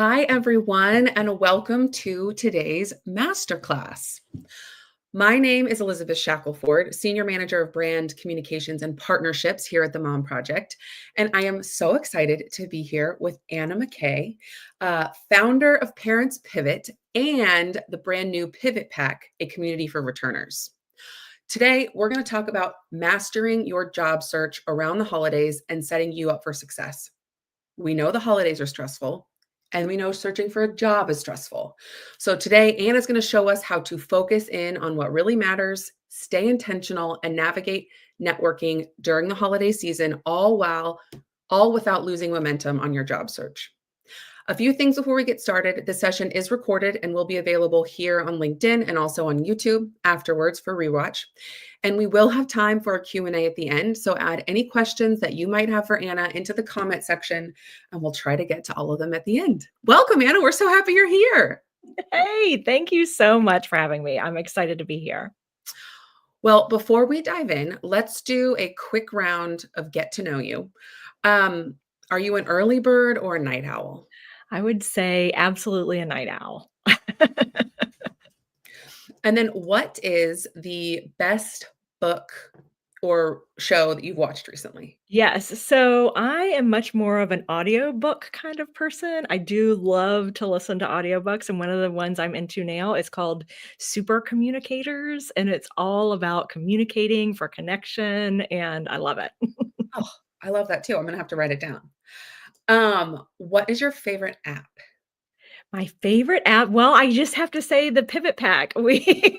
Hi, everyone, and welcome to today's masterclass. My name is Elizabeth Shackelford, Senior Manager of Brand Communications and Partnerships here at the Mom Project. And I am so excited to be here with Anna McKay, founder of Parents Pivot and the brand new Pivot Pack, a community for returners. Today, we're going to talk about mastering your job search around the holidays and setting you up for success. We know the holidays are stressful, and we know searching for a job is stressful. So today, Anna's going to show us how to focus in on what really matters, stay intentional, and navigate networking during the holiday season, all without losing momentum on your job search. A few things before we get started. The session is recorded and will be available here on LinkedIn and also on YouTube afterwards for rewatch. And we will have time for a Q&A at the end. So add any questions that you might have for Anna into the comment section, and we'll try to get to all of them at the end. Welcome, Anna. We're so happy you're here. Hey, thank you so much for having me. I'm excited to be here. Well, before we dive in, let's do a quick round of get to know you. Are you an early bird or a night owl? I would say absolutely a night owl. And then what is the best book or show that you've watched recently? Yes, so I am much more of an audiobook kind of person. I do love to listen to audiobooks, and one of the ones I'm into now is called Super Communicators, and it's all about communicating for connection, and I love it. Oh, I love that too. I'm gonna have to write it down. What is your favorite app? My favorite app, well, I just have to say the Pivot Pack. We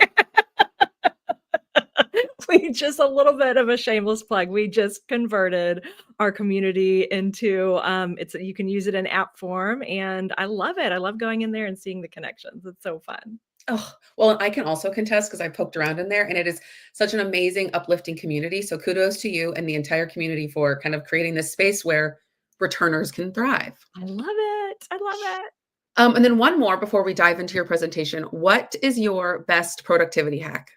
just a little bit of a shameless plug. We just converted our community into it's you can use it in app form, and I love it. I love going in there and seeing the connections. It's so fun. Oh, well, I can also contest because I poked around in there and it is such an amazing, uplifting community. So kudos to you and the entire community for kind of creating this space where returners can thrive. I love it. I love it. And then one more before we dive into your presentation. What is your best productivity hack?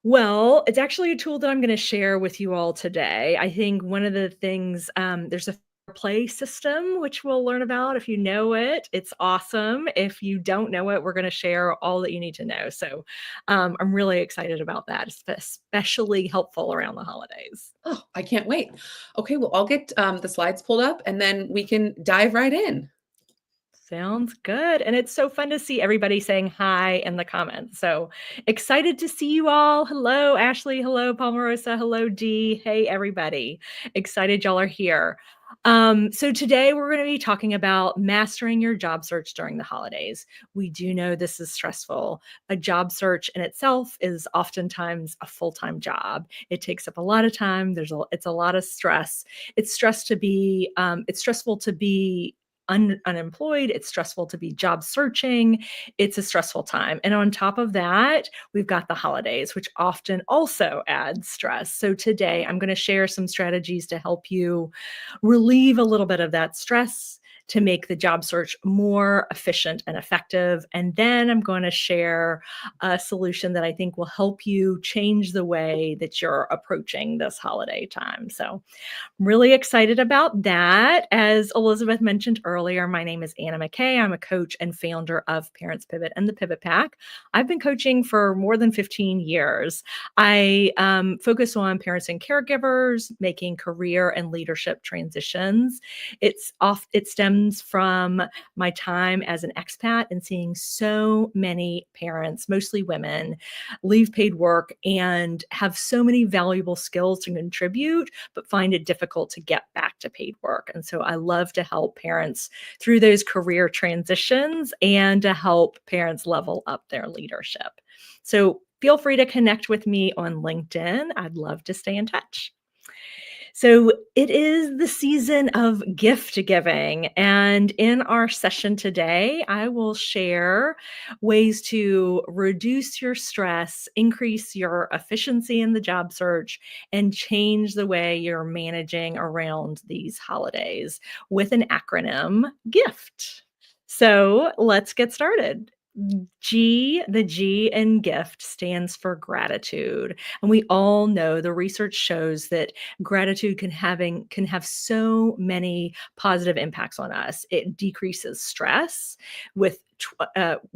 Well, it's actually a tool that I'm going to share with you all today. I think one of the things, there's a fair play system, which we'll learn about. If you know it, it's awesome. If you don't know it, we're going to share all that you need to know. So I'm really excited about that. It's especially helpful around the holidays. Oh, I can't wait. Okay, well, I'll get the slides pulled up and then we can dive right in. Sounds good. And it's so fun to see everybody saying hi in the comments. So excited to see you all. Hello, Ashley. Hello, Palmarosa. Hello, Dee. Hey, everybody. Excited y'all are here. So today we're going to be talking about mastering your job search during the holidays. We do know this is stressful. A job search in itself is oftentimes a full-time job. It takes up a lot of time. It's a lot of stress. It's stressful to be unemployed. It's stressful to be job searching. It's a stressful time. And on top of that, we've got the holidays, which often also adds stress. So today I'm going to share some strategies to help you relieve a little bit of that stress, to make the job search more efficient and effective. And then I'm going to share a solution that I think will help you change the way that you're approaching this holiday time. So I'm really excited about that. As Elizabeth mentioned earlier, my name is Anna McKay. I'm a coach and founder of Parents Pivot and the Pivot Pack. I've been coaching for more than 15 years. I focus on parents and caregivers making career and leadership transitions. It stems from my time as an expat and seeing so many parents, mostly women, leave paid work and have so many valuable skills to contribute, but find it difficult to get back to paid work. And so I love to help parents through those career transitions and to help parents level up their leadership. So feel free to connect with me on LinkedIn. I'd love to stay in touch. So it is the season of gift giving. And in our session today, I will share ways to reduce your stress, increase your efficiency in the job search, and change the way you're managing around these holidays with an acronym GIFT. So let's get started. The G in gift stands for gratitude. And we all know the research shows that gratitude can have so many positive impacts on us. It decreases stress with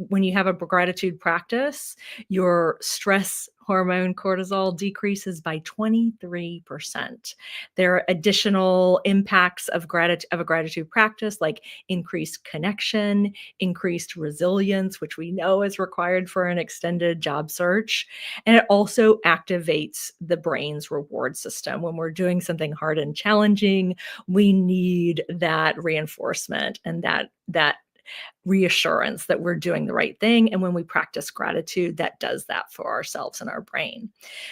when you have a gratitude practice, your stress hormone cortisol decreases by 23%. There are additional impacts of a gratitude practice like increased connection, increased resilience, which we know is required for an extended job search. And it also activates the brain's reward system. When we're doing something hard and challenging, we need that reinforcement and that reassurance that we're doing the right thing. And when we practice gratitude, that does that for ourselves and our brain.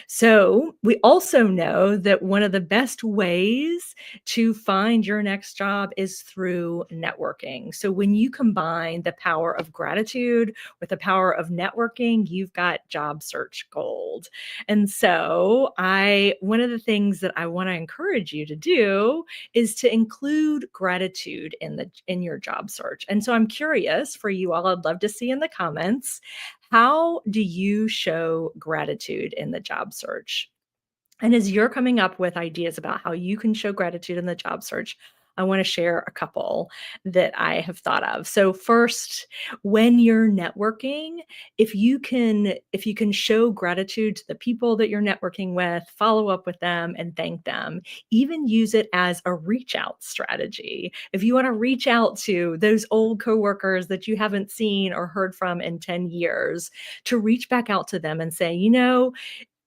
So we also know that one of the best ways to find your next job is through networking. So when you combine the power of gratitude with the power of networking, you've got job search gold. And so one of the things that I want to encourage you to do is to include gratitude in your job search. And so I'm curious for you all, I'd love to see in the comments, how do you show gratitude in the job search? And as you're coming up with ideas about how you can show gratitude in the job search, I want to share a couple that I have thought of. So first, when you're networking, if you can show gratitude to the people that you're networking with, follow up with them and thank them, even use it as a reach out strategy. If you want to reach out to those old coworkers that you haven't seen or heard from in 10 years, to reach back out to them and say,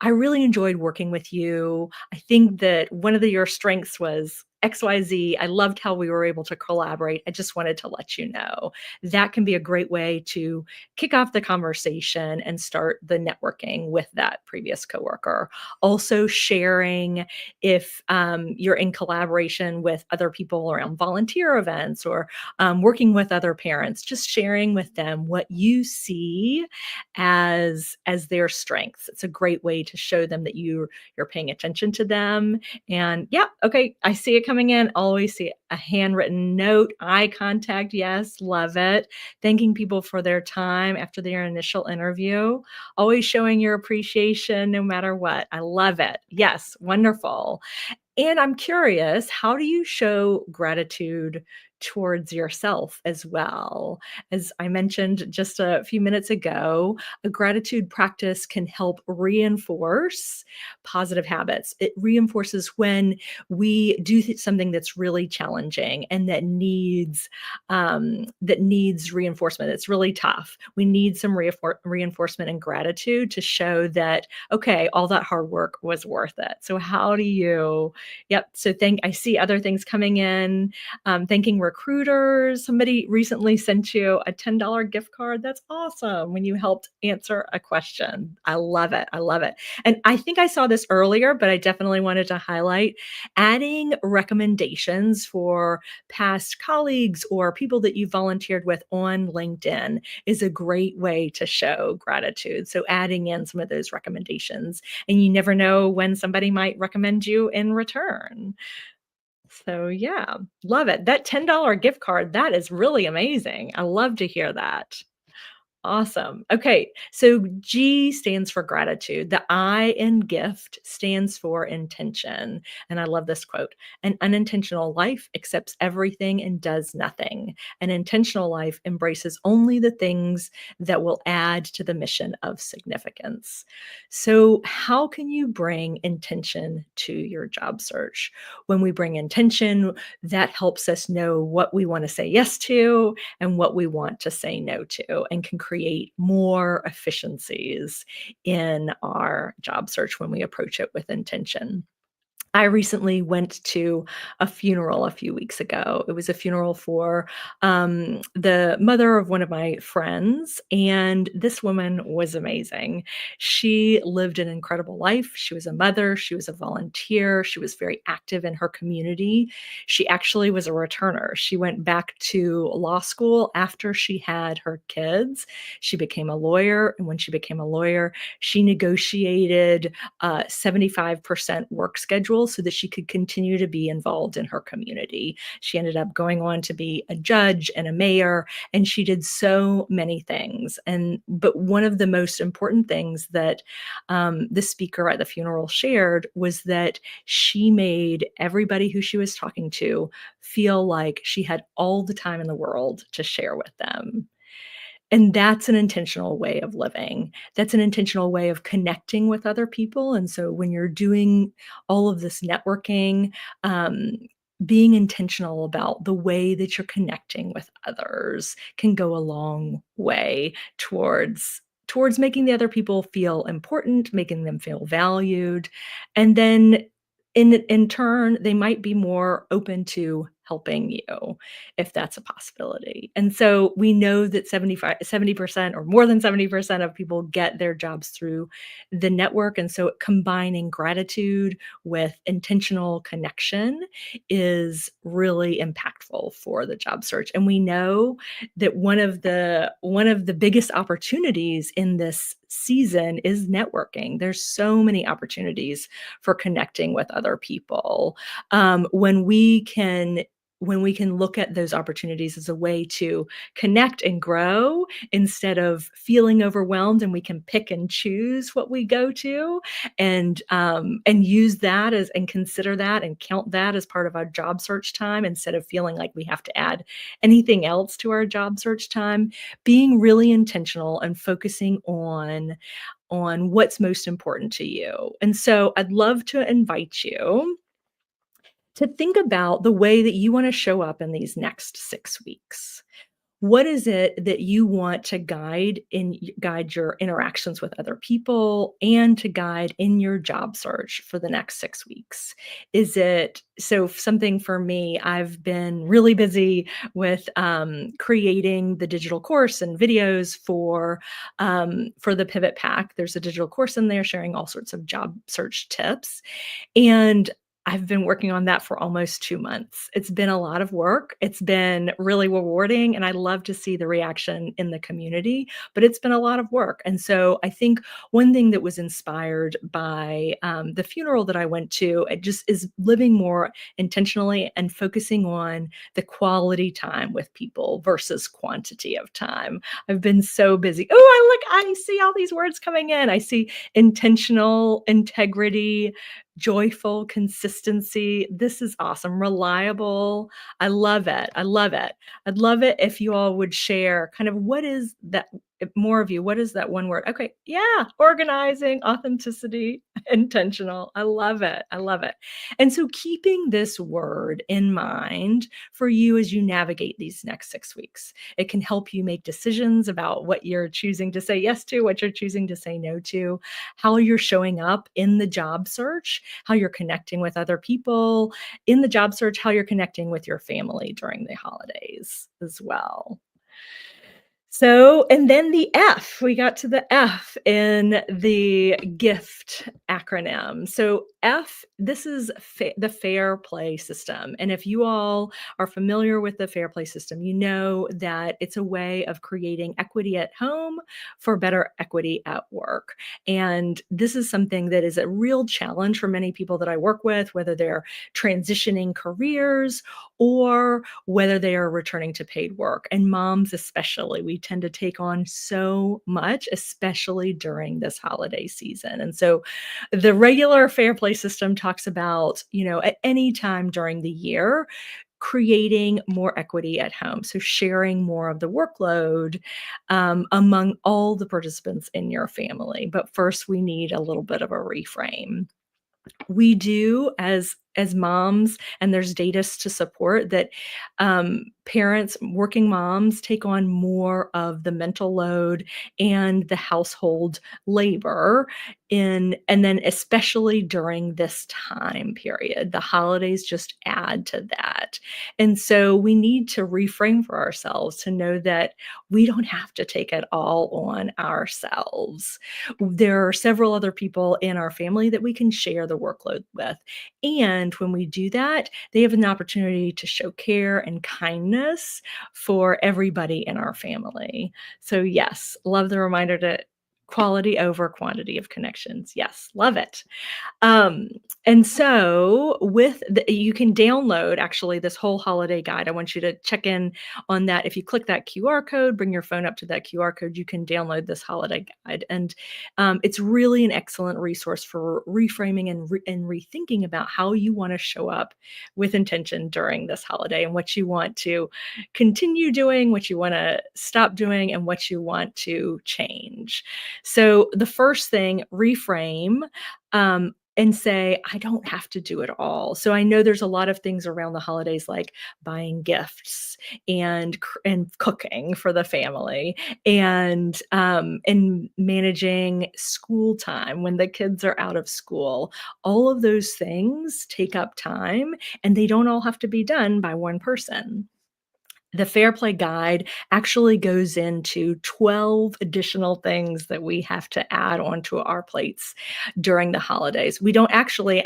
I really enjoyed working with you. I think that one of your strengths was XYZ. I loved how we were able to collaborate. I just wanted to let you know. That can be a great way to kick off the conversation and start the networking with that previous coworker. Also sharing if you're in collaboration with other people around volunteer events or working with other parents, just sharing with them what you see as their strengths. It's a great way to show them that you're paying attention to them. And yeah, okay, I see it coming in. Always see a handwritten note, eye contact. Yes, love it. Thanking people for their time after their initial interview. Always showing your appreciation no matter what. I love it. Yes, wonderful. And I'm curious, how do you show gratitude towards yourself as well? As I mentioned just a few minutes ago, a gratitude practice can help reinforce positive habits. It reinforces when we do something that's really challenging and that needs reinforcement. It's really tough. We need some reinforcement and gratitude to show that, okay, all that hard work was worth it. So how do you Yep. So I see other things coming in. Thanking recruiters. Somebody recently sent you a $10 gift card. That's awesome when you helped answer a question. I love it. I love it. And I think I saw this earlier, but I definitely wanted to highlight adding recommendations for past colleagues or people that you volunteered with on LinkedIn is a great way to show gratitude. So adding in some of those recommendations, and you never know when somebody might recommend you in return. So yeah, love it. That $10 gift card, that is really amazing. I love to hear that. Awesome. Okay. So G stands for gratitude. The I in gift stands for intention. And I love this quote. An unintentional life accepts everything and does nothing. An intentional life embraces only the things that will add to the mission of significance. So, how can you bring intention to your job search? When we bring intention, that helps us know what we want to say yes to and what we want to say no to, and can create more efficiencies in our job search when we approach it with intention. I recently went to a funeral a few weeks ago. It was a funeral for the mother of one of my friends, and this woman was amazing. She lived an incredible life. She was a mother, she was a volunteer, she was very active in her community. She actually was a returner. She went back to law school after she had her kids. She became a lawyer, and when she became a lawyer, she negotiated a 75% work schedule skills so that she could continue to be involved in her community. She ended up going on to be a judge and a mayor, and she did so many things. But one of the most important things that the speaker at the funeral shared was that she made everybody who she was talking to feel like she had all the time in the world to share with them. And that's an intentional way of living. That's an intentional way of connecting with other people. And so when you're doing all of this networking, um, being intentional about the way that you're connecting with others can go a long way towards making the other people feel important, making them feel valued, and then in turn, they might be more open to helping you if that's a possibility. And so we know that 70% or more than 70% of people get their jobs through the network. And so combining gratitude with intentional connection is really impactful for the job search. And we know that one of the biggest opportunities in this season is networking. There's so many opportunities for connecting with other people. When we can look at those opportunities as a way to connect and grow instead of feeling overwhelmed, and we can pick and choose what we go to, and use that as and consider that and count that as part of our job search time instead of feeling like we have to add anything else to our job search time. Being really intentional and focusing on what's most important to you. And so I'd love to invite you to think about the way that you want to show up in these next 6 weeks. What is it that you want to guide your interactions with other people and to guide in your job search for the next 6 weeks? Is it so something for me? I've been really busy with creating the digital course and videos for the Pivot Pack. There's a digital course in there sharing all sorts of job search tips, and I've been working on that for almost 2 months. It's been a lot of work. It's been really rewarding, and I love to see the reaction in the community, but it's been a lot of work. And so I think one thing that was inspired by the funeral that I went to, it just is living more intentionally and focusing on the quality time with people versus quantity of time. I've been so busy. Oh, I see all these words coming in. I see intentional, integrity, joyful, consistency. This is awesome. Reliable. I love it. I love it. I'd love it if you all would share kind of what is that, more of you, what is that one word? Okay. Yeah. Organizing, authenticity, intentional. I love it. I love it. And so keeping this word in mind for you as you navigate these next 6 weeks, it can help you make decisions about what you're choosing to say yes to, what you're choosing to say no to, how you're showing up in the job search, how you're connecting with other people in the job search, how you're connecting with your family during the holidays as well. So, and then the F, we got to the F in the GIFT acronym. So, F, this is the Fair Play system. And if you all are familiar with the Fair Play system, you know that it's a way of creating equity at home for better equity at work. And this is something that is a real challenge for many people that I work with, whether they're transitioning careers or whether they are returning to paid work. And moms especially, we tend to take on so much, especially during this holiday season. And so the regular Fair Play system talks about, at any time during the year, creating more equity at home. So sharing more of the workload among all the participants in your family. But first, we need a little bit of a reframe. We do as moms, and there's data to support that parents, working moms, take on more of the mental load and the household labor and then especially during this time period. The holidays just add to that. And so we need to reframe for ourselves to know that we don't have to take it all on ourselves. There are several other people in our family that we can share the workload with. And when we do that, they have an opportunity to show care and kindness for everybody in our family. So yes, love the reminder to Quality over quantity of connections. Yes, love it. Um, and so you can download actually this whole holiday guide. I want you to check in on that. If you click that QR code, bring your phone up to that QR code, you can download this holiday guide. And it's really an excellent resource for reframing and rethinking about how you want to show up with intention during this holiday and what you want to continue doing, what you want to stop doing, and what you want to change. So the first thing, reframe. And say, I don't have to do it all. So I know there's a lot of things around the holidays like buying gifts and cooking for the family and managing school time when the kids are out of school. All of those things take up time and they don't all have to be done by one person. The Fair Play Guide actually goes into 12 additional things that we have to add onto our plates during the holidays. We don't actually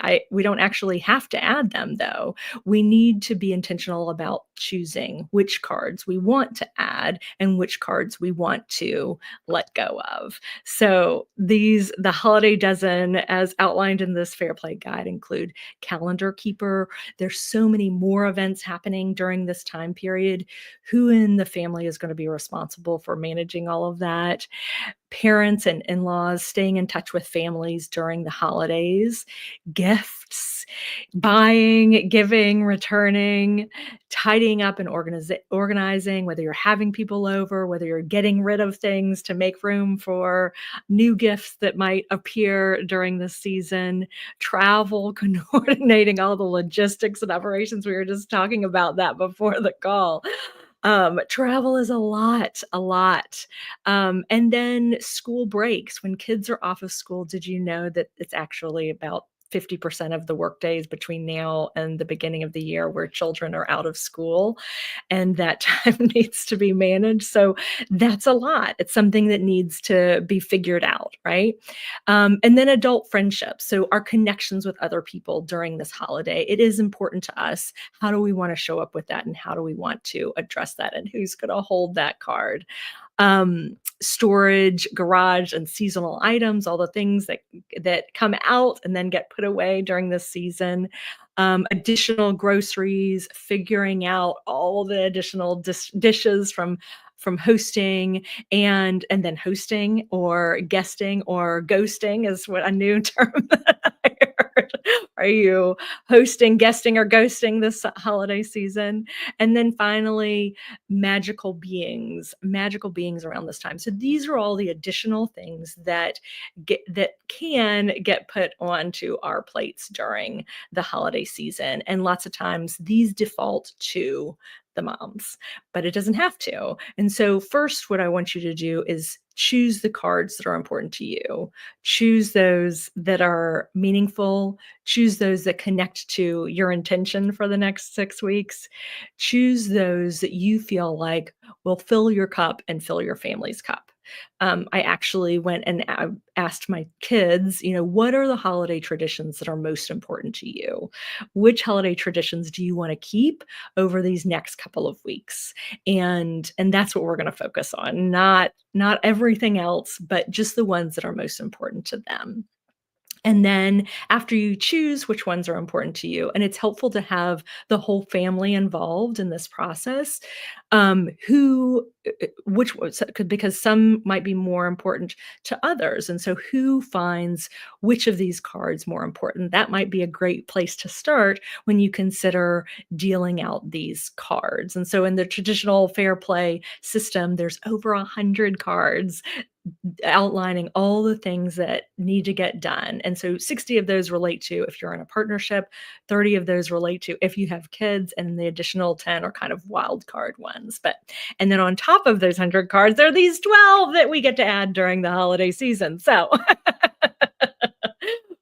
have to add them though. We need to be intentional about choosing which cards we want to add and which cards we want to let go of. So the holiday dozen as outlined in this Fair Play Guide include Calendar Keeper. There's so many more events happening during this time period. Who in the family is going to be responsible for managing all of that? Parents and in-laws staying in touch with families during the holidays, gifts, buying, giving, returning, tidying up and organizing, whether you're having people over, whether you're getting rid of things to make room for new gifts that might appear during this season, travel, coordinating all the logistics and operations. We were just talking about that before the call. Travel is a lot. And then school breaks. When kids are off of school, did you know that it's actually about 50% of the work days between now and the beginning of the year where children are out of school, and that time needs to be managed. So that's a lot. It's something that needs to be figured out, right? And then adult friendships. So our connections with other people during this holiday, it is important to us. How do we want to show up with that, and how do we want to address that, and who's going to hold that card? Storage, garage, and seasonal items, all the things that come out and then get put away during this season. Additional groceries, figuring out all the additional dishes from hosting and then hosting or guesting or ghosting is what a new term that I heard. Are you hosting, guesting, or ghosting this holiday season? And then finally, magical beings around this time. So these are all the additional things that can get put onto our plates during the holiday season. And lots of times these default to the moms, but it doesn't have to. And so first, what I want you to do is choose the cards that are important to you. Choose those that are meaningful. Choose those that connect to your intention for the next 6 weeks. Choose those that you feel like will fill your cup and fill your family's cup. I actually went and asked my kids, what are the holiday traditions that are most important to you? Which holiday traditions do you want to keep over these next couple of weeks? And that's what we're going to focus on, not everything else, but just the ones that are most important to them. And then after you choose which ones are important to you, and it's helpful to have the whole family involved in this process, because some might be more important to others. And so who finds which of these cards more important? That might be a great place to start when you consider dealing out these cards. And so in the traditional Fair Play system, there's over 100 cards outlining all the things that need to get done. And so 60 of those relate to if you're in a partnership, 30 of those relate to if you have kids, and the additional 10 are kind of wild card ones. And then on top of those 100 cards, there are these 12 that we get to add during the holiday season. So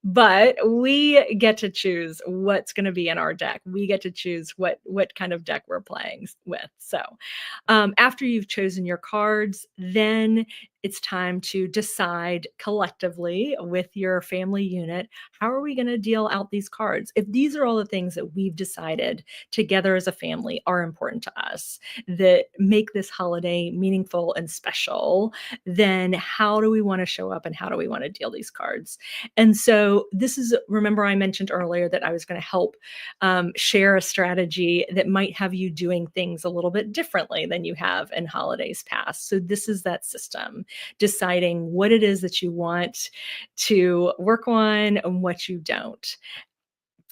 but we get to choose what's going to be in our deck. We get to choose what kind of deck we're playing with. So after you've chosen your cards, then it's time to decide collectively with your family unit, how are we going to deal out these cards? If these are all the things that we've decided together as a family are important to us, that make this holiday meaningful and special, then how do we want to show up and how do we want to deal these cards? And so this is, remember I mentioned earlier that I was going to help share a strategy that might have you doing things a little bit differently than you have in holidays past. So this is that system, deciding what it is that you want to work on and what you don't.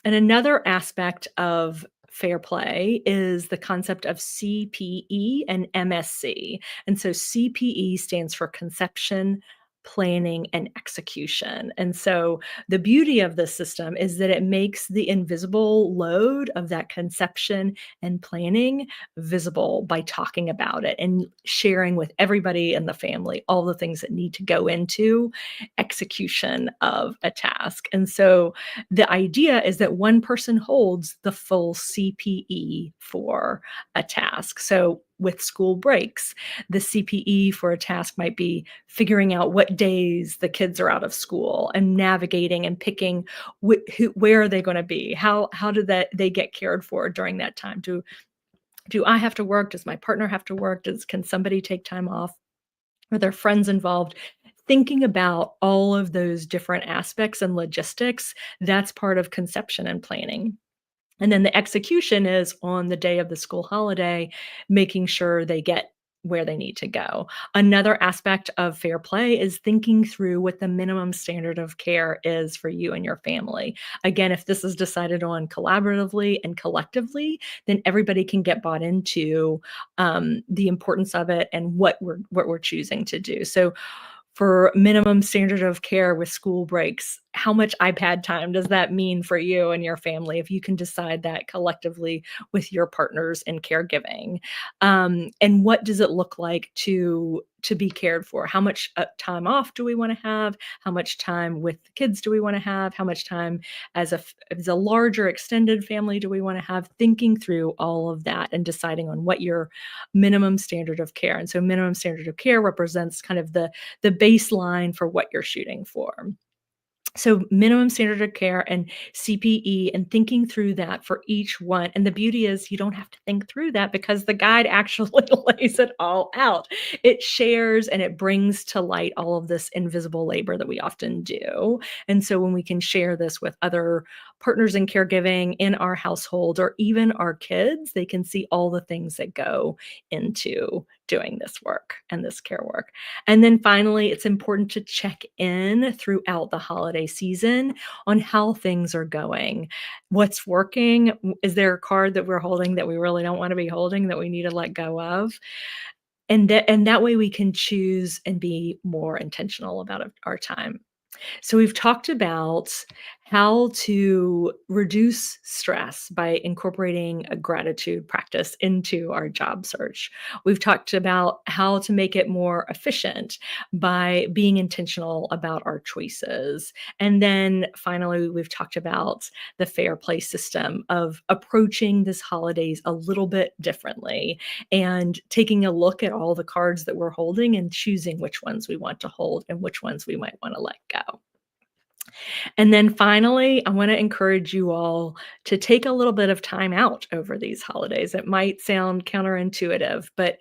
And another aspect of fair play is the concept of CPE and MSC. And so CPE stands for conception, planning, and execution. And so the beauty of this system is that it makes the invisible load of that conception and planning visible by talking about it and sharing with everybody in the family all the things that need to go into execution of a task. And so the idea is that one person holds the full CPE for a task. So with school breaks, the CPE for a task might be figuring out what days the kids are out of school and navigating and picking where are they going to be? How do they get cared for during that time? Do I have to work? Does my partner have to work? Can somebody take time off? Are there friends involved? Thinking about all of those different aspects and logistics, that's part of conception and planning. And then the execution is on the day of the school holiday, making sure they get where they need to go. Another aspect of fair play is thinking through what the minimum standard of care is for you and your family. Again, if this is decided on collaboratively and collectively, then everybody can get bought into the importance of it and what we're choosing to do. So for minimum standard of care with school breaks, how much iPad time does that mean for you and your family if you can decide that collectively with your partners in caregiving? And what does it look like to be cared for? How much time off do we want to have? How much time with the kids do we want to have? How much time as a larger extended family do we want to have? Thinking through all of that and deciding on what your minimum standard of care. And so minimum standard of care represents kind of the baseline for what you're shooting for. So minimum standard of care and CPE and thinking through that for each one. And the beauty is you don't have to think through that because the guide actually lays it all out. It shares and it brings to light all of this invisible labor that we often do. And so when we can share this with other partners in caregiving in our household or even our kids, they can see all the things that go into doing this work and this care work. And then finally, it's important to check in throughout the holiday season on how things are going. What's working? Is there a card that we're holding that we really don't want to be holding that we need to let go of? And that way we can choose and be more intentional about our time. So we've talked about how to reduce stress by incorporating a gratitude practice into our job search. We've talked about how to make it more efficient by being intentional about our choices. And then finally, we've talked about the fair play system of approaching this holidays a little bit differently and taking a look at all the cards that we're holding and choosing which ones we want to hold and which ones we might want to let go. And then finally, I want to encourage you all to take a little bit of time out over these holidays. It might sound counterintuitive, but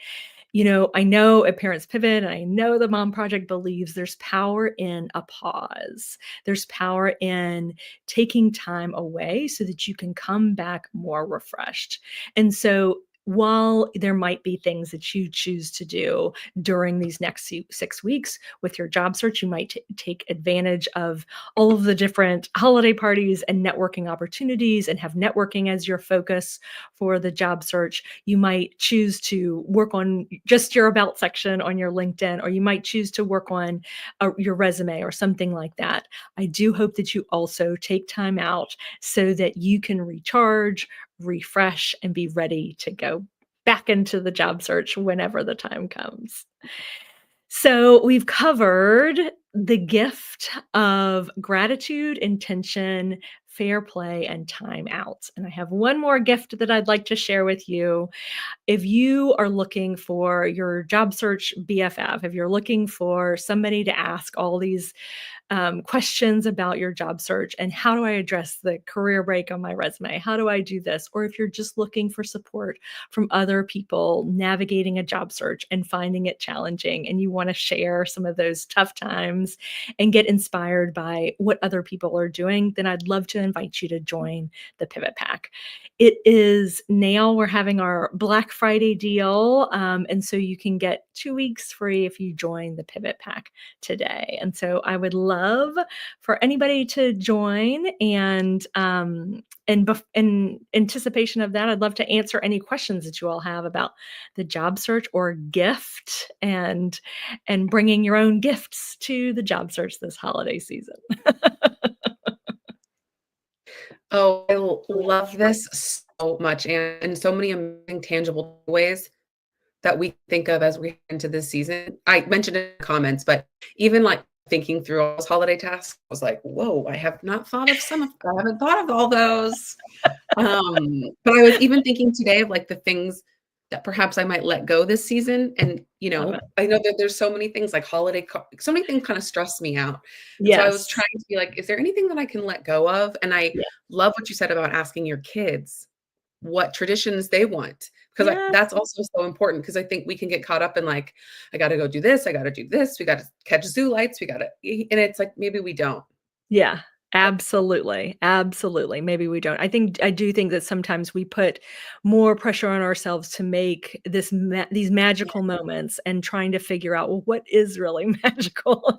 I know at Parents Pivot, and I know the Mom Project believes there's power in a pause. There's power in taking time away so that you can come back more refreshed. And so while there might be things that you choose to do during these next 6 weeks with your job search, you might take advantage of all of the different holiday parties and networking opportunities and have networking as your focus for the job search. You might choose to work on just your about section on your LinkedIn, or you might choose to work on your resume or something like that. I do hope that you also take time out so that you can recharge, refresh, and be ready to go back into the job search whenever the time comes. So we've covered the gift of gratitude, intention, fair play, and time out. And I have one more gift that I'd like to share with you. If you are looking for your job search BFF, if you're looking for somebody to ask all these questions about your job search and how do I address the career break on my resume? How do I do this? Or if you're just looking for support from other people navigating a job search and finding it challenging, and you want to share some of those tough times and get inspired by what other people are doing, then I'd love to invite you to join the Pivot Pack. It is now we're having our Black Friday deal. And so you can get 2 weeks free if you join the Pivot Pack today. And so I would love for anybody to join. And in anticipation of that, I'd love to answer any questions that you all have about the job search or gift and bringing your own gifts to the job search this holiday season. Oh, I love this so much, and so many amazing tangible ways that we think of as we head into this season. I mentioned it in the comments, but even like thinking through all those holiday tasks, I was like, whoa, I have not thought of I haven't thought of all those. But I was even thinking today of like the things that perhaps I might let go this season. And, I know that there's so many things like so many things kind of stress me out. And so I was Yes. trying to be like, is there anything that I can let go of? And I Yeah. love what you said about asking your kids what traditions they want, because Yes. that's also so important, because I think we can get caught up in like, I got to go do this, I got to do this, we got to catch zoo lights, we got to, and it's like maybe we don't. Yeah, absolutely, absolutely. Maybe we don't. I do think that sometimes we put more pressure on ourselves to make these Yeah. magical moments and trying to figure out, well, what is really magical?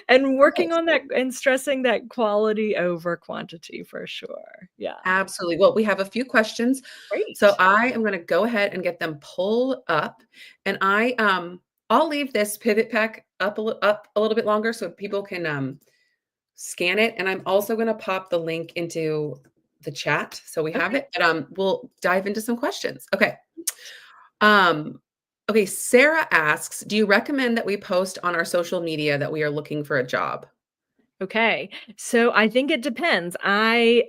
And working Yes, on that and stressing that quality over quantity for sure. Yeah. absolutely. Well, we have a few questions, so Great. I am going to go ahead and get them pulled up, and I'll leave this pivot pack up a little bit longer so people can scan it. And I'm also going to pop the link into the chat so we have Okay. it. But we'll dive into some questions. Okay. Um, okay, Sarah asks, do you recommend that we post on our social media that we are looking for a job? Okay. So I think it depends. I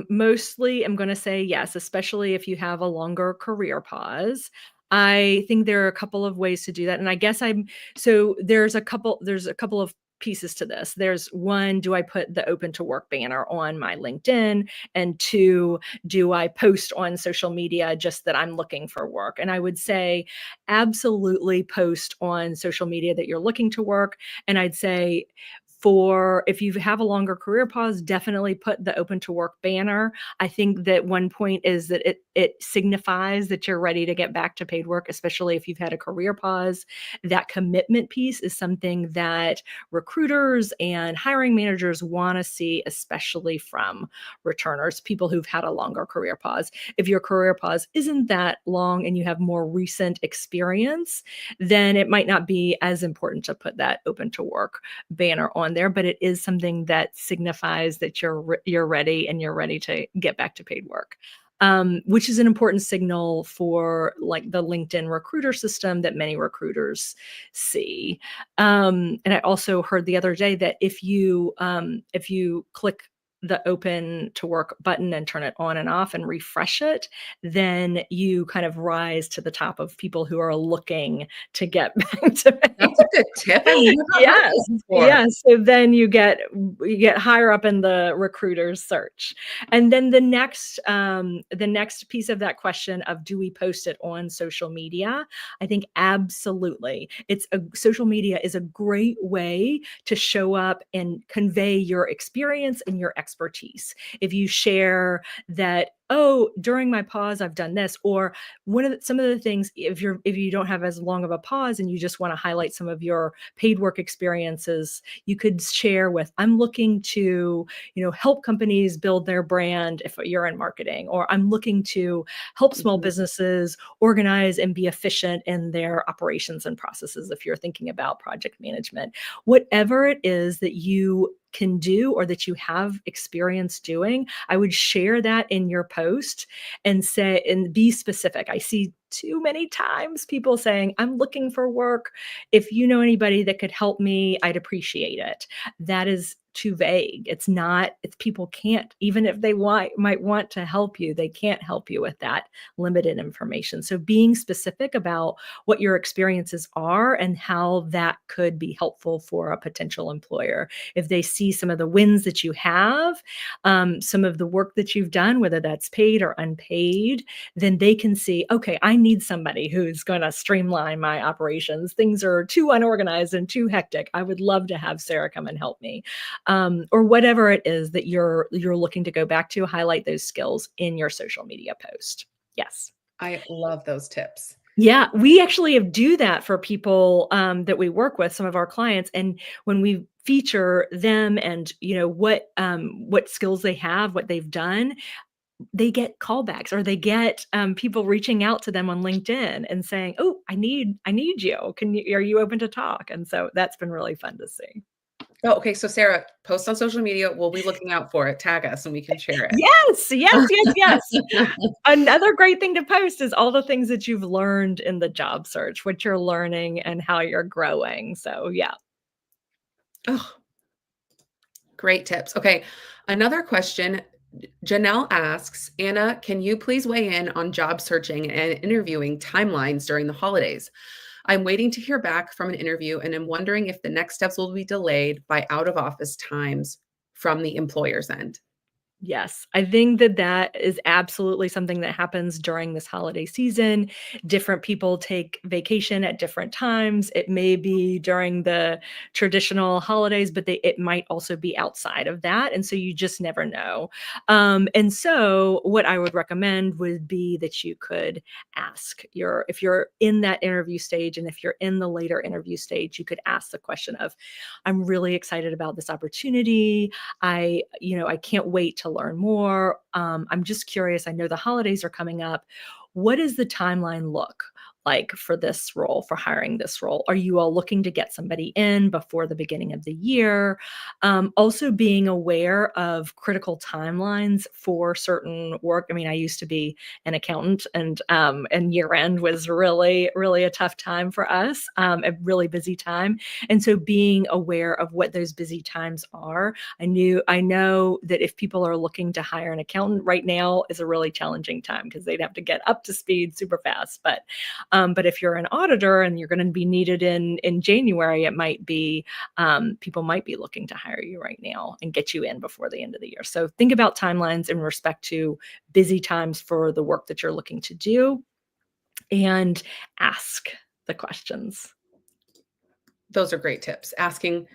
mostly am going to say yes, especially if you have a longer career pause. I think there are a couple of ways to do that. And I guess there's a couple of pieces to this. There's one, do I put the open to work banner on my LinkedIn? And two, do I post on social media just that I'm looking for work? And I would say absolutely post on social media that you're looking to work. And I'd say for if you have a longer career pause, definitely put the open to work banner. I think that one point is that it signifies that you're ready to get back to paid work, especially if you've had a career pause. That commitment piece is something that recruiters and hiring managers want to see, especially from returners, people who've had a longer career pause. If your career pause isn't that long and you have more recent experience, then it might not be as important to put that open to work banner on there, but it is something that signifies that you're ready and you're ready to get back to paid work. Which is an important signal for like the LinkedIn recruiter system that many recruiters see. And I also heard the other day that if you click the open to work button and turn it on and off and refresh it, then you kind of rise to the top of people who are looking to get back to pay. That's a good tip. I've never heard Yes. that before. Yes. So then you get higher up in the recruiter's search. And then the next piece of that question of do we post it on social media? I think absolutely. Social media is a great way to show up and convey your experience and your expertise. If you share that, oh, during my pause I've done this, or some of the things, if you don't have as long of a pause and you just want to highlight some of your paid work experiences, you could share with, I'm looking to, help companies build their brand if you're in marketing, or I'm looking to help small Mhm. businesses organize and be efficient in their operations and processes if you're thinking about project management. Whatever it is that you can do or that you have experience doing, I would share that in your post and say, and be specific. I see too many times people saying, I'm looking for work. If you know anybody that could help me, I'd appreciate it. That is too vague. It's people can't, even if they might want to help you, they can't help you with that limited information. So being specific about what your experiences are and how that could be helpful for a potential employer. If they see some of the wins that you have, some of the work that you've done, whether that's paid or unpaid, then they can see, okay, I need somebody who's going to streamline my operations. Things are too unorganized and too hectic. I would love to have Sarah come and help me. Or whatever it is that you're looking to go back to, highlight those skills in your social media post. Yes. I love those tips. Yeah, we actually do that for people that we work with, some of our clients, and when we feature them and what skills they have, what they've done, they get callbacks, or they get people reaching out to them on LinkedIn and saying, "Oh, I need you. Are you open to talk?" And so that's been really fun to see. Oh, okay. So Sarah, post on social media. We'll be looking out for it. Tag us and we can share it. Yes, yes, yes, yes. Another great thing to post is all the things that you've learned in the job search, what you're learning and how you're growing. So yeah. Oh, great tips. Okay. Another question. Janelle asks, Anna, can you please weigh in on job searching and interviewing timelines during the holidays? I'm waiting to hear back from an interview and I'm wondering if the next steps will be delayed by out of office times from the employer's end. Yes, I think that is absolutely something that happens during this holiday season. Different people take vacation at different times. It may be during the traditional holidays, but it might also be outside of that, and so you just never know. And so what I would recommend would be that you could ask if you're in that interview stage, and if you're in the later interview stage, you could ask the question of, "I'm really excited about this opportunity. I can't wait to learn more. I'm just curious. I know the holidays are coming up. What does the timeline look like for this role, for hiring this role? Are you all looking to get somebody in before the beginning of the year?" Also being aware of critical timelines for certain work. I mean, I used to be an accountant, and year end was really, really a tough time for us, a really busy time. And so being aware of what those busy times are. I know that if people are looking to hire an accountant right now is a really challenging time because they'd have to get up to speed super fast. But if you're an auditor and you're going to be needed in January, it might be people might be looking to hire you right now and get you in before the end of the year. So think about timelines in respect to busy times for the work that you're looking to do, and ask the questions. Those are great tips. Asking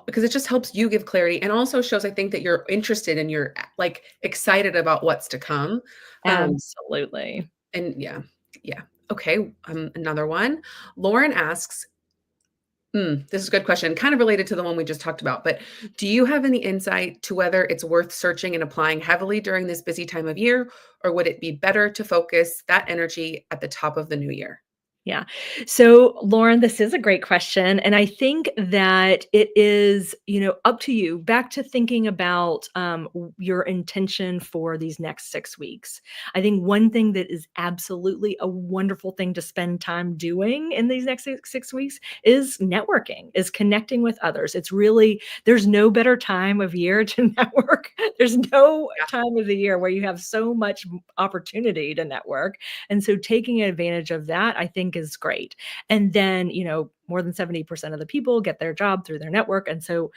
because it just helps you give clarity and also shows, I think, that you're interested and you're like excited about what's to come. Um, Absolutely. and yeah, yeah. Okay. Another one. Lauren asks, this is a good question, kind of related to the one we just talked about, but do you have any insight to whether it's worth searching and applying heavily during this busy time of year, or would it be better to focus that energy at the top of the new year? Yeah. So, Lauren, this is a great question. And I think that it is, up to you, back to thinking about your intention for these next 6 weeks. I think one thing that is absolutely a wonderful thing to spend time doing in these next 6 weeks is networking, is connecting with others. It's really, there's no better time of year to network. There's no Yeah. time of the year where you have so much opportunity to network. And so taking advantage of that, I think, is great. And then, more than 70% of the people get their job through their network. And so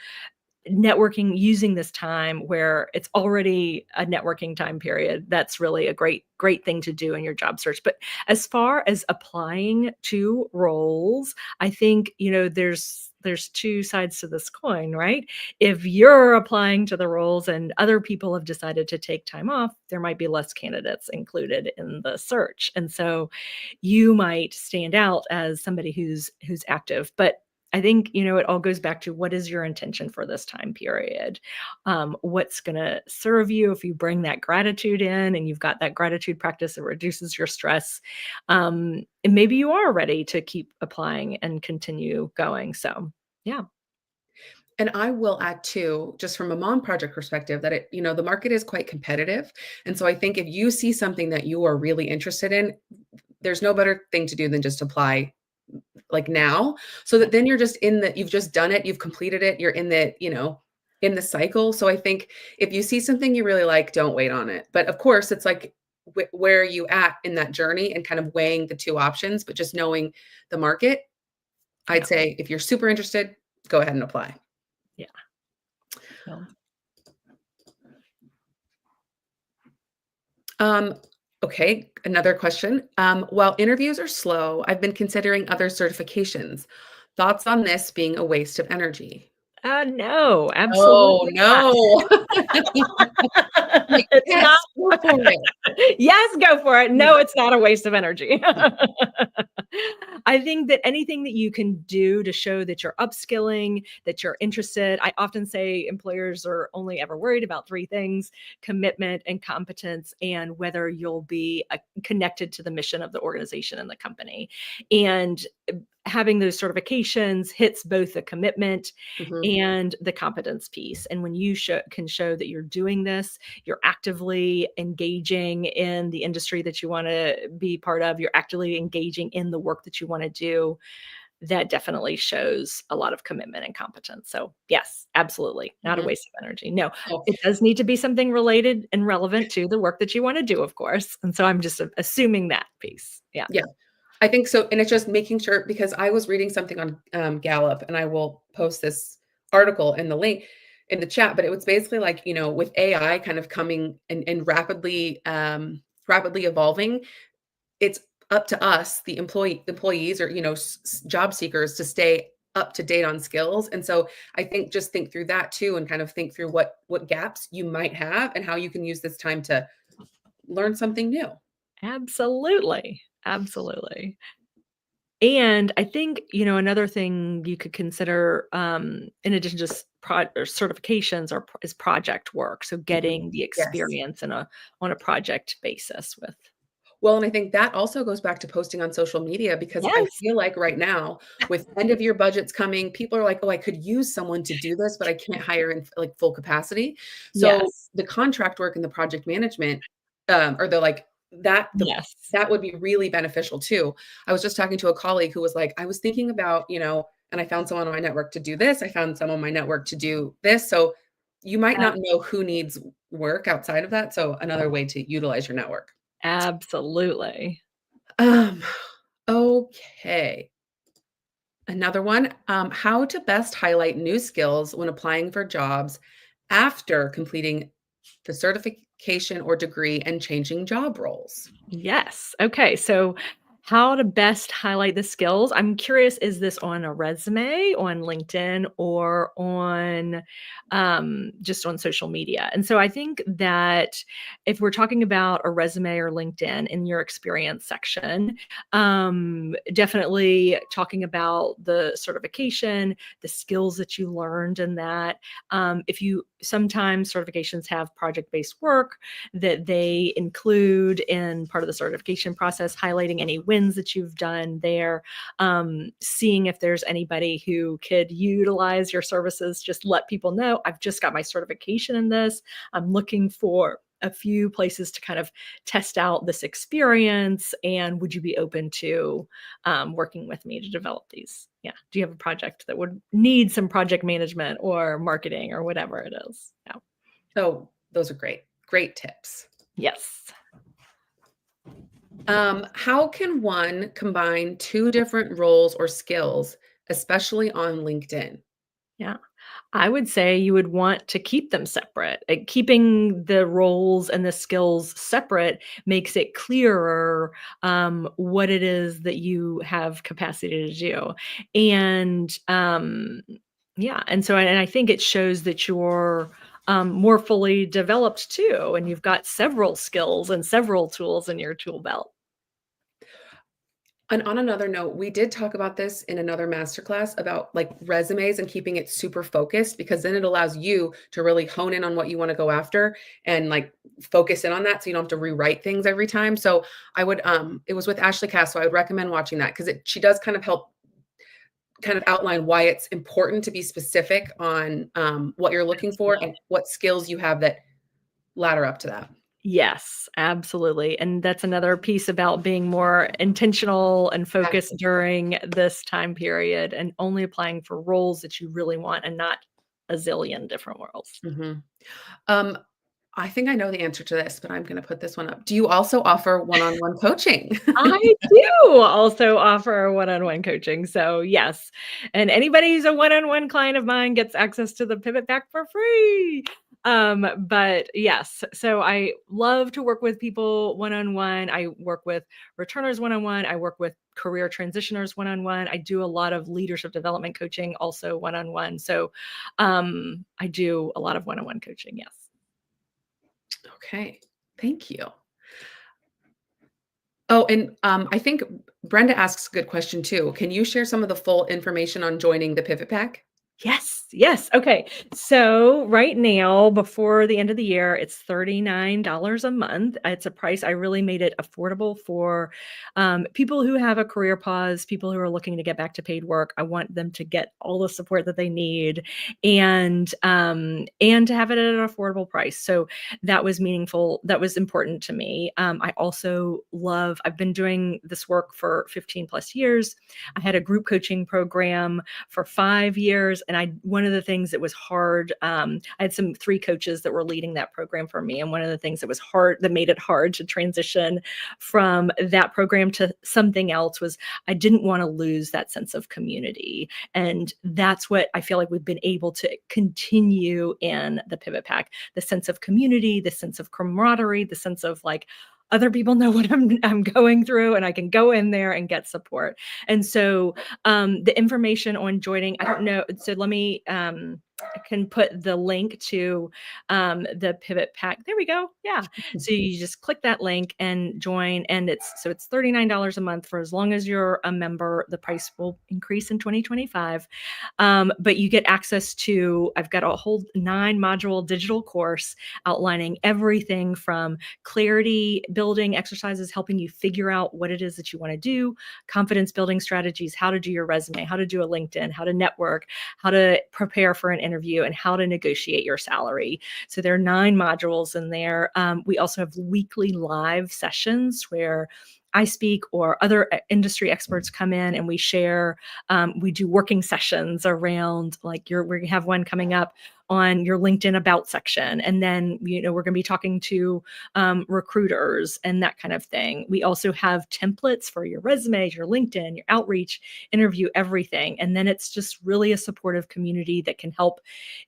networking, using this time where it's already a networking time period, that's really a great thing to do in your job search. But as far as applying to roles, I think there's two sides to this coin, right? If you're applying to the roles and other people have decided to take time off, there might be less candidates included in the search, and so you might stand out as somebody who's active. But I think, it all goes back to, what is your intention for this time period? What's going to serve you if you bring that gratitude in and you've got that gratitude practice that reduces your stress. And maybe you are ready to keep applying and continue going. So, yeah. And I will add too, just from a mom project perspective, that the market is quite competitive. And so I think if you see something that you are really interested in, there's no better thing to do than just apply like now, so that then you're just you've just done it, you've completed it, you're in the, in the cycle. So I think if you see something you really like, don't wait on it. But of course, it's like where are you at in that journey and kind of weighing the two options, but just knowing the market. Yeah. I'd say if you're super interested, go ahead and apply. Yeah. So. Okay, another question. While interviews are slow, I've been considering other certifications. Thoughts on this being a waste of energy? No, Oh, absolutely not. no. Like, It's yes, not. go for it. Yes, go for it. Yeah. No, it's not a waste of energy. I think that anything that you can do to show that you're upskilling, that you're interested, I often say employers are only ever worried about three things: commitment and competence, and whether you'll be connected to the mission of the organization and the company. And having those certifications hits both the commitment Mhm. and the competence piece. And when you can show that you're doing this, you're actively engaging in the industry that you want to be part of, you're actively engaging in the work that you want to do, that definitely shows a lot of commitment and competence. So yes, absolutely. Not a Mhm. waste of energy. No, Okay. it does need to be something related and relevant to the work that you want to do, of course. And so I'm just assuming that piece. Yeah. Yeah, I think so. And it's just making sure because I was reading something on Gallup, and I will post this article in the link in the chat. But it was basically like, with AI kind of coming and rapidly evolving, it's up to us, the employees, or job seekers, to stay up to date on skills. And so I think just think through that too, and kind of think through what gaps you might have and how you can use this time to learn something new. Absolutely. Absolutely. And I think, another thing you could consider, in addition to just or certifications, is project work. So Mhm. getting the Yes. experience on a project basis with. Well, and I think that also goes back to posting on social media, because I Yes. feel like right now, with end of year budgets coming, people are like, "Oh, I could use someone to do this, but I can't hire in like full capacity." So Yes. the contract work and the project management, or the like Yes. that would be really beneficial too. I was just talking to a colleague who was like, "I was thinking about, and I found someone on my network to do this. I found someone on my network to do this." So you might not know who needs work outside of that. So another way to utilize your network. Absolutely. Um, okay. Another one, how to best highlight new skills when applying for jobs after completing the certification or degree and changing job roles. Yes. Okay. So, how to best highlight the skills? I'm curious, is this on a resume, on LinkedIn, or on just on social media? And so I think that if we're talking about a resume or LinkedIn in your experience section, definitely talking about the certification, the skills that you learned in that. If you sometimes certifications have project based work that they include in part of the certification process, highlighting any wins that you've done there, seeing if there's anybody who could utilize your services. Just let people know, I've just got my certification in this. I'm looking for a few places to kind of test out this experience. And would you be open to working with me to develop these? Yeah. Do you have a project that would need some project management or marketing or whatever it is? Yeah. Oh, those are great. Great tips. Yes. How can one combine two different roles or skills, especially on LinkedIn? Yeah. I would say you would want to keep them separate. Keeping the roles and the skills separate makes it clearer what it is that you have capacity to do. And yeah, and so and I think it shows that you're more fully developed too, and you've got several skills and several tools in your tool belt. And on another note, we did talk about this in another masterclass about like resumes and keeping it super focused, because then it allows you to really hone in on what you want to go after and like focus in on that, so you don't have to rewrite things every time. So I would it was with Ashley Cass, so I would recommend watching that, because she does kind of help kind of outline why it's important to be specific on what you're looking for and what skills you have that ladder up to that. Yes, absolutely. And that's another piece about being more intentional and focused during this time period and only applying for roles that you really want and not a zillion different roles. Mhm. Um, I think I know the answer to this, but I'm gonna put this one up. Do you also offer one-on-one coaching? I do also offer one-on-one coaching. So, yes. And anybody who's a one-on-one client of mine gets access to the Pivot Pack for free. But yes, so I love to work with people one-on-one. I work with returners one-on-one. I work with career transitioners one-on-one. I do a lot of leadership development coaching also one-on-one. So, I do a lot of one-on-one coaching. Yes. Okay, thank you. Oh, and, I think Brenda asks a good question too. Can you share some of the full information on joining the Pivot Pack? Yes, yes. Okay. So right now, before the end of the year, it's $39 a month. It's a price I really made it affordable for people who have a career pause, people who are looking to get back to paid work. I want them to get all the support that they need and to have it at an affordable price. So that was meaningful. That was important to me. I also love, I've been doing this work for 15 plus years. I had a group coaching program for 5 years. And one of the things that was hard, I had three coaches that were leading that program for me. And one of the things that was hard, that made it hard to transition from that program to something else was I didn't want to lose that sense of community. And that's what I feel like we've been able to continue in the Pivot Pack, the sense of community, the sense of camaraderie, the sense of like, other people know what I'm going through and I can go in there and get support. And so the information on joining, I don't know. So let me, I can put the link to the Pivot Pack. There we go. Yeah. So you just click that link and join. And it's $39 a month for as long as you're a member. The price will increase in 2025. But you get access to, I've got a whole 9-module digital course outlining everything from clarity building exercises, helping you figure out what it is that you want to do, confidence building strategies, how to do your resume, how to do a LinkedIn, how to network, how to prepare for an interview, and how to negotiate your salary. So there are 9 modules in there. We also have weekly live sessions where I speak or other industry experts come in and we share. We do working sessions around we have one coming up on your LinkedIn about section. And then, we're going to be talking to recruiters and that kind of thing. We also have templates for your resume, your LinkedIn, your outreach, interview, everything. And then it's just really a supportive community that can help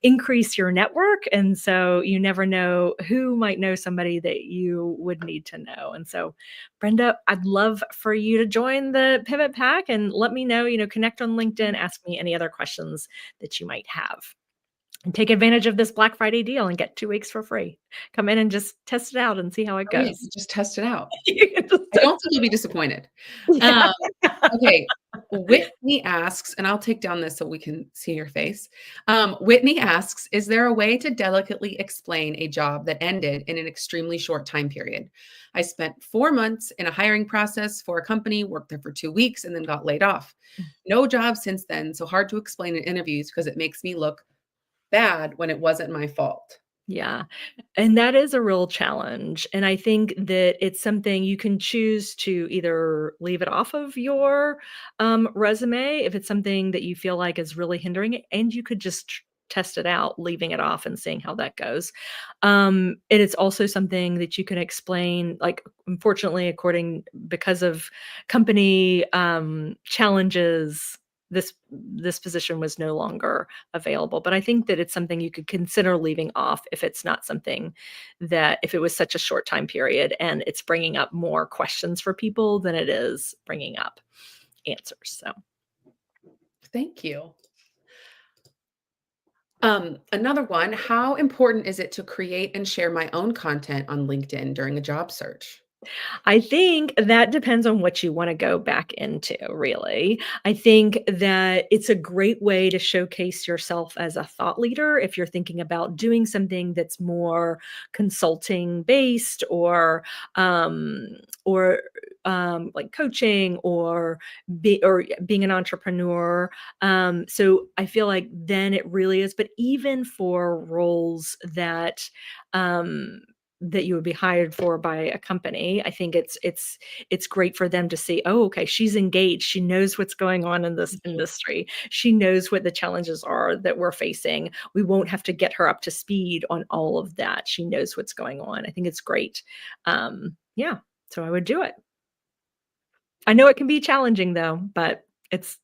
increase your network. And so you never know who might know somebody that you would need to know. And so, Brenda, I'd love for you to join the Pivot Pack and let me know, connect on LinkedIn, ask me any other questions that you might have. And take advantage of this Black Friday deal and get 2 weeks for free. Come in and just test it out and see how it Great, goes. just test it out. You can just I don't think you'll be disappointed. Yeah. Um, okay, Whitney asks, and I'll take down this so we can see your face. Whitney asks, is there a way to delicately explain a job that ended in an extremely short time period? I spent 4 months in a hiring process for a company, worked there for 2 weeks, and then got laid off. No job since then, so hard to explain in interviews because it makes me look bad when it wasn't my fault. Yeah. And that is a real challenge. And I think that it's something you can choose to either leave it off of your resume if it's something that you feel like is really hindering it, and you could just test it out, leaving it off and seeing how that goes. And it's also something that you can explain, like, unfortunately, because of company challenges, this position was no longer available. But I think that it's something you could consider leaving off if it's not something that, if it was such a short time period and it's bringing up more questions for people than it is bringing up answers. So Thank you. Another one, how important is it to create and share my own content on LinkedIn during a job search? I think that depends on what you want to go back into, really. I think that it's a great way to showcase yourself as a thought leader if you're thinking about doing something that's more consulting based or like coaching or being an entrepreneur. So I feel like then it really is. But even for roles that um, that you would be hired for by a company. I think it's great for them to see, oh, okay, she's engaged. She knows what's going on in this industry. She knows what the challenges are that we're facing. We won't have to get her up to speed on all of that. She knows what's going on. I think it's great. Yeah, so I would do it. I know it can be challenging though, but it's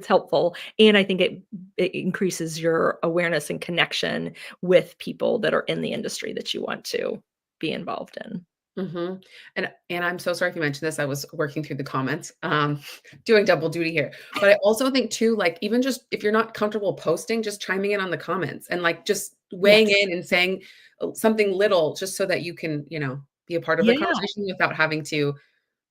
helpful, and I think it increases your awareness and connection with people that are in the industry that you want to be involved in. Mhm. And I'm so sorry if you mentioned this, I was working through the comments, doing double duty here. But I also think too, like, even just if you're not comfortable posting, just chiming in on the comments and, like, just weighing Yes. in and saying, something little just so that you can, be a part of the Yeah. conversation without having to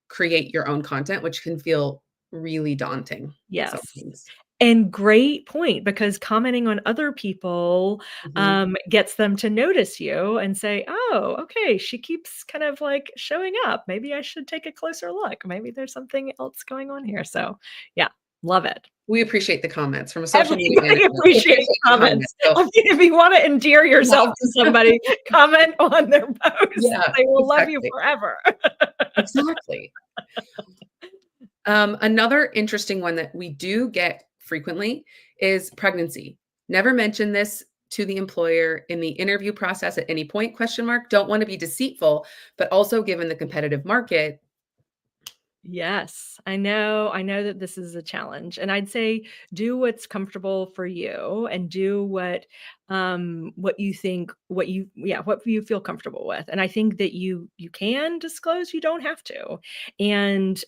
create your own content, which can feel really daunting Yes. sometimes. And great point, because commenting on other people, Mhm. gets them to notice you and say, "Oh, okay, she keeps kind of, like, showing up. Maybe I should take a closer look. Maybe there's something else going on here." So, yeah, love it. We appreciate the comments from a social media Everybody anecdote. We appreciates appreciate the comments. comments. So, I mean, if you wanna endear yeah, yourself to somebody, comment on their post. yeah, They will love you exactly. forever. Exactly. Another interesting one that we do get frequently is pregnancy. Never mention this to the employer in the interview process at any point, question mark. Don't want to be deceitful, but also given the competitive market. Yes, I know that this is a challenge, and I'd say do what's comfortable for you and do what you think, what you feel comfortable with. And I think that you can disclose, you don't have to. And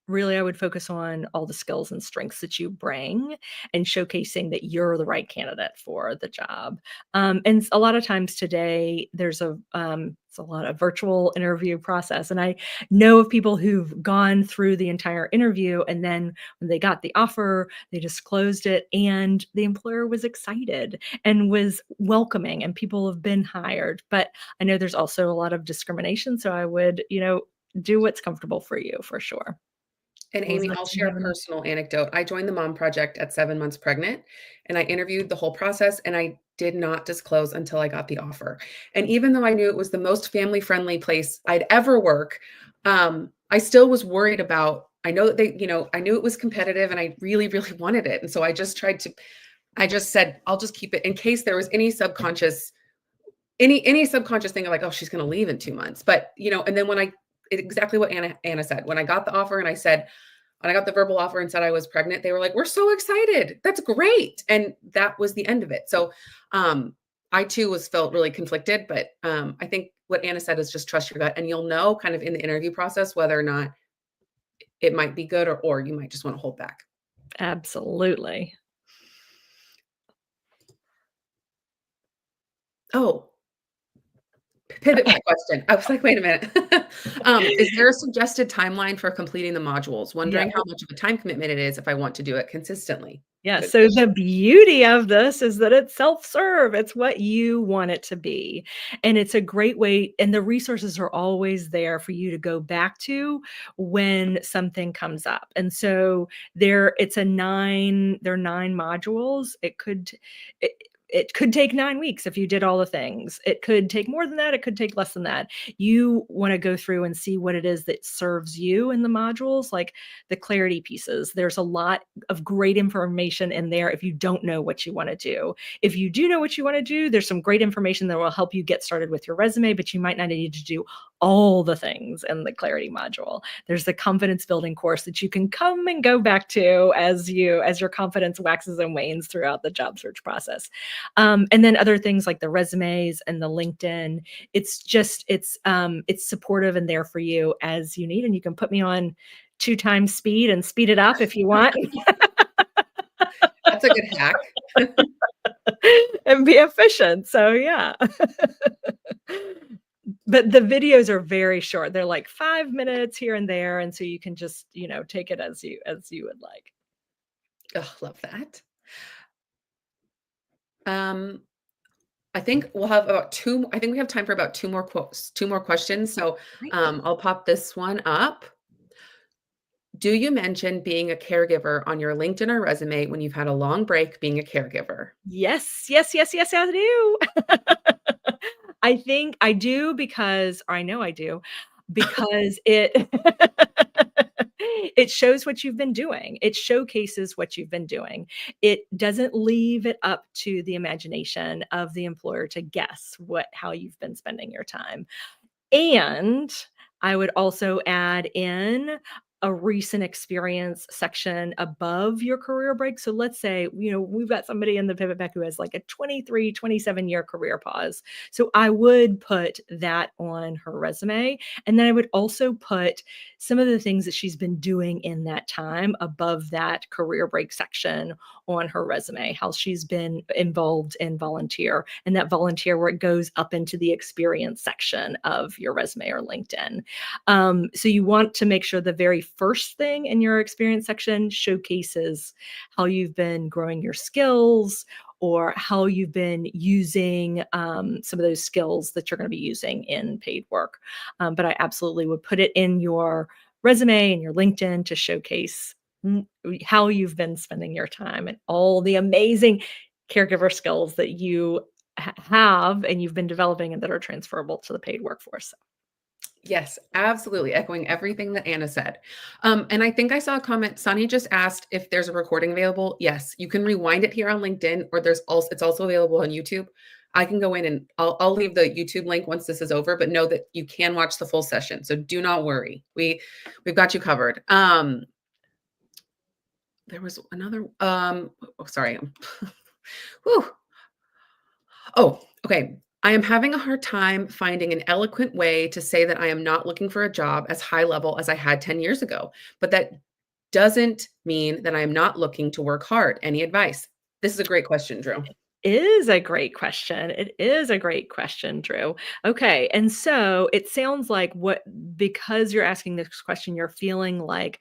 really I would focus on all the skills and strengths that you bring and showcasing that you're the right candidate for the job. And a lot of times today there's it's a lot of virtual interview process, and I know of people who've gone through the entire interview, and then when they got the offer, they disclosed it, and the employer was excited and was welcoming, and people have been hired. But I know there's also a lot of discrimination, so I would, do what's comfortable for you for sure. And Amy, Elizabeth, I'll do you share a have any? personal anecdote. I joined the Mom Project at 7 months pregnant, and I interviewed the whole process, and I did not disclose until I got the offer. And even though I knew it was the most family friendly place I'd ever work, I still was worried about. I know that I knew it was competitive, and I really, really wanted it. And so I just said, I'll just keep it in case there was any subconscious thing of like, oh, she's going to leave in 2 months. But and then exactly what Anna said, when I got the offer and when I got the verbal offer and said I was pregnant, they were like, "We're so excited. That's great." And that was the end of it. So, I too was felt really conflicted, but I think what Anna said is just trust your gut, and you'll know kind of in the interview process whether or not it might be good or you might just want to hold back. Absolutely. Oh, pivot my question. I was like, wait a minute. Is there a suggested timeline for completing the modules? Yeah. Wondering how much of a time commitment it is if I want to do it consistently. Yeah, Good so the question. beauty of this is that it's self-serve, it's what you want it to be, and it's a great way, and the resources are always there for you to go back to when something comes up. And so there are 9 modules. It could take 9 weeks if you did all the things. It could take more than that, it could take less than that. You wanna go through and see what it is that serves you in the modules, like the clarity pieces. There's a lot of great information in there if you don't know what you wanna do. If you do know what you wanna do, there's some great information that will help you get started with your resume, but you might not need to do all the things in the clarity module. There's the confidence building course that you can come and go back to as your confidence waxes and wanes throughout the job search process. And then other things like the resumes and the LinkedIn. It's supportive and there for you as you need, and you can put me on 2 times speed and speed it up if you want. That's a good hack. And be efficient. So yeah. But the videos are very short. They're like 5 minutes here and there, and so you can just, take it as you would like. Oh, love that. Um, I think we'll have about two. I think we have time for about two more quotes, two more questions. So Great. I'll pop this one up. Do you mention being a caregiver on your LinkedIn or resume when you've had a long break being a caregiver? Yes, yes, yes, yes, I do. I think I do because or I know I do, because it it shows what you've been doing. It showcases what you've been doing. It doesn't leave it up to the imagination of the employer to guess how you've been spending your time. And I would also add in a recent experience section above your career break. So let's say, we've got somebody in the Pivot Back who has like a 23, 27-year career pause. So I would put that on her resume. And then I would also put some of the things that she's been doing in that time above that career break section on her resume, how she's been involved in volunteer, and that volunteer where it goes up into the experience section of your resume or LinkedIn. So you want to make sure the very first thing in your experience section showcases how you've been growing your skills or how you've been using some of those skills that you're going to be using in paid work. But I absolutely would put it in your resume and your LinkedIn to showcase how you've been spending your time and all the amazing caregiver skills that you have and you've been developing and that are transferable to the paid workforce. Yes, absolutely. Echoing everything that Anna said. And I think I saw a comment. Sunny just asked if there's a recording available. Yes, you can rewind it here on LinkedIn, or it's also available on YouTube. I can go in and I'll leave the YouTube link once this is over, but know that you can watch the full session. So do not worry. We've got you covered. There was another, sorry. Whew. Oh, okay. I am having a hard time finding an eloquent way to say that I am not looking for a job as high level as I had 10 years ago, but that doesn't mean that I am not looking to work hard. Any advice? This is a great question, Drew. Is a great question. It is a great question, Drew. Okay. And so it sounds like because you're asking this question, you're feeling like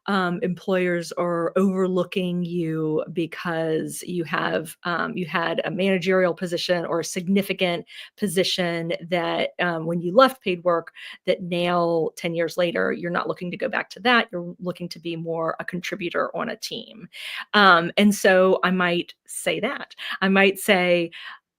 employers are overlooking you because you had a managerial position or a significant position that when you left paid work, that now 10 years later you're not looking to go back to that. You're looking to be more a contributor on a team. And so I might say that. I might say,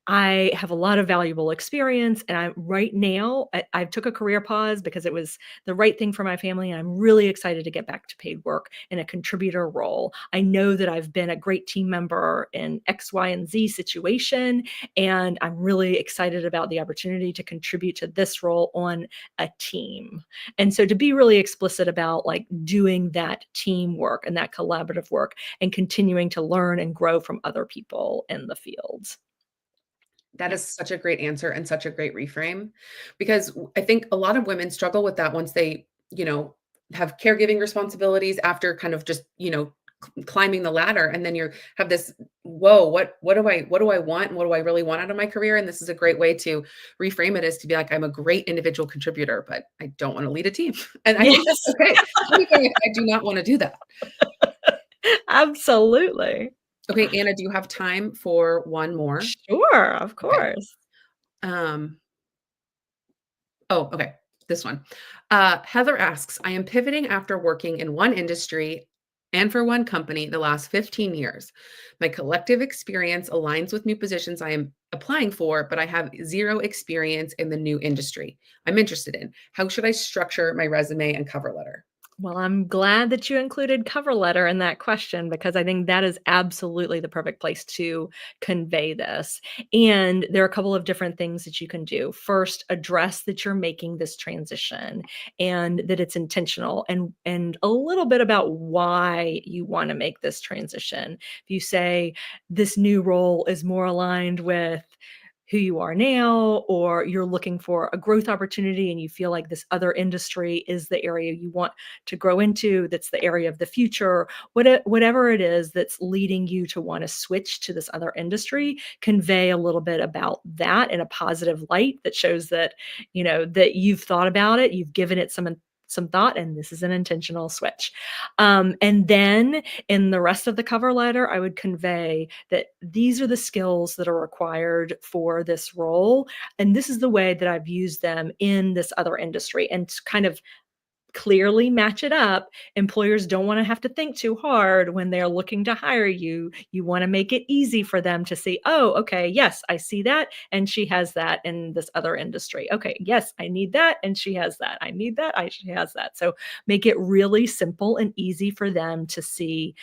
I have a lot of valuable experience, and I took a career pause because it was the right thing for my family, and I'm really excited to get back to paid work in a contributor role. I know that I've been a great team member in X, Y, and Z situation, and I'm really excited about the opportunity to contribute to this role on a team. And so to be really explicit about like doing that teamwork and that collaborative work and continuing to learn and grow from other people in the field. That is such a great answer and such a great reframe, because I think a lot of women struggle with that once they, have caregiving responsibilities after kind of just, climbing the ladder. And then you have this, whoa, what do I want? And what do I really want out of my career? And this is a great way to reframe it, is to be like, I'm a great individual contributor, but I don't want to lead a team. And I think that's okay. I do not want to do that. Absolutely. Okay, Anna, do you have time for one more? Sure, of course. Okay. This one. Heather asks, I am pivoting after working in one industry and for one company the last 15 years. My collective experience aligns with new positions I am applying for, but I have zero experience in the new industry I'm interested in. How should I structure my resume and cover letter? Well, I'm glad that you included cover letter in that question because I think that is absolutely the perfect place to convey this. And there are a couple of different things that you can do. First, address that you're making this transition and that it's intentional, and a little bit about why you want to make this transition. If you say this new role is more aligned with who you are now, or you're looking for a growth opportunity and you feel like this other industry is the area you want to grow into, that's the area of the future, whatever it is that's leading you to want to switch to this other industry, convey a little bit about that in a positive light that shows that, that you've thought about it, you've given it some thought, and this is an intentional switch. And then in the rest of the cover letter, I would convey that these are the skills that are required for this role. And this is the way that I've used them in this other industry, and kind of clearly match it up. Employers don't want to have to think too hard when they're looking to hire you. You want to make it easy for them to see, oh, okay, yes, I see that. And she has that in this other industry. Okay, yes, I need that. And she has that. I need that. She has that. So make it really simple and easy for them to see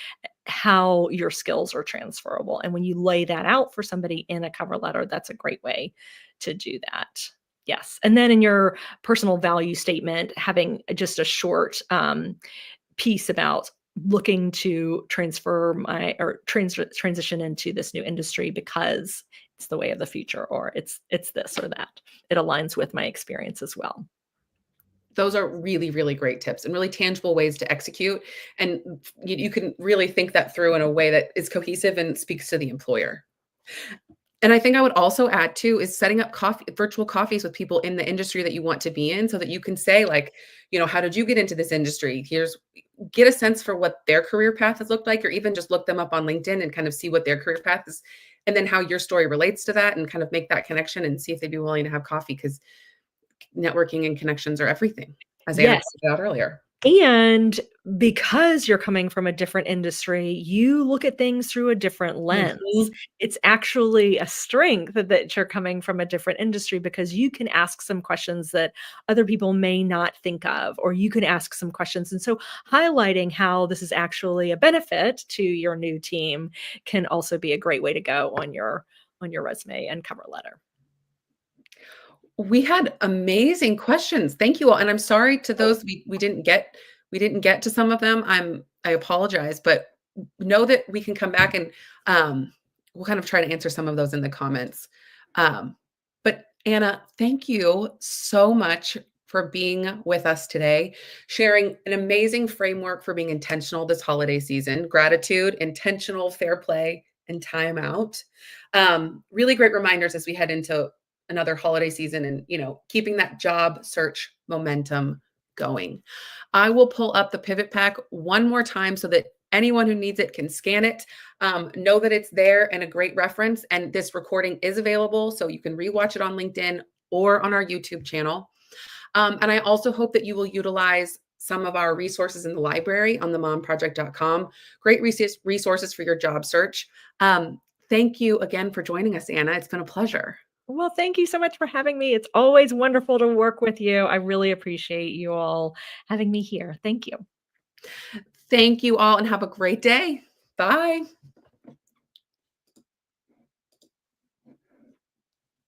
how your skills are transferable. And when you lay that out for somebody in a cover letter, that's a great way to do that. Yes. And then in your personal value statement, having just a short piece about looking to transfer my or transition into this new industry because it's the way of the future, or it's this or that. It aligns with my experience as well. Those are really, really great tips and really tangible ways to execute. And you can really think that through in a way that is cohesive and speaks to the employer. And I think I would also add too is setting up virtual coffees with people in the industry that you want to be in so that you can say like, how did you get into this industry? Get a sense for what their career path has looked like, or even just look them up on LinkedIn and kind of see what their career path is, and then how your story relates to that and kind of make that connection and see if they'd be willing to have coffee, because networking and connections are everything, as Anna Yes. pointed out earlier. And because you're coming from a different industry, you look at things through a different lens. Mhm. It's actually a strength that you're coming from a different industry because you can ask some questions that other people may not think of, or you can ask some questions. And so highlighting how this is actually a benefit to your new team can also be a great way to go on your resume and cover letter. We had amazing questions. Thank you all. And I'm sorry to those we didn't get to some of them. I apologize, but know that we can come back and we'll kind of try to answer some of those in the comments. But Anna, thank you so much for being with us today, sharing an amazing framework for being intentional this holiday season: gratitude, intentional, fair play, and time out. Really great reminders as we head into another holiday season and, keeping that job search momentum going. I will pull up the pivot pack one more time so that anyone who needs it can scan it. Know that it's there and a great reference. And this recording is available, so you can rewatch it on LinkedIn or on our YouTube channel. And I also hope that you will utilize some of our resources in the library on themomproject.com. Great resources for your job search. Thank you again for joining us, Anna. It's been a pleasure. Well, thank you so much for having me. It's always wonderful to work with you. I really appreciate you all having me here. Thank you. Thank you all and have a great day. Bye.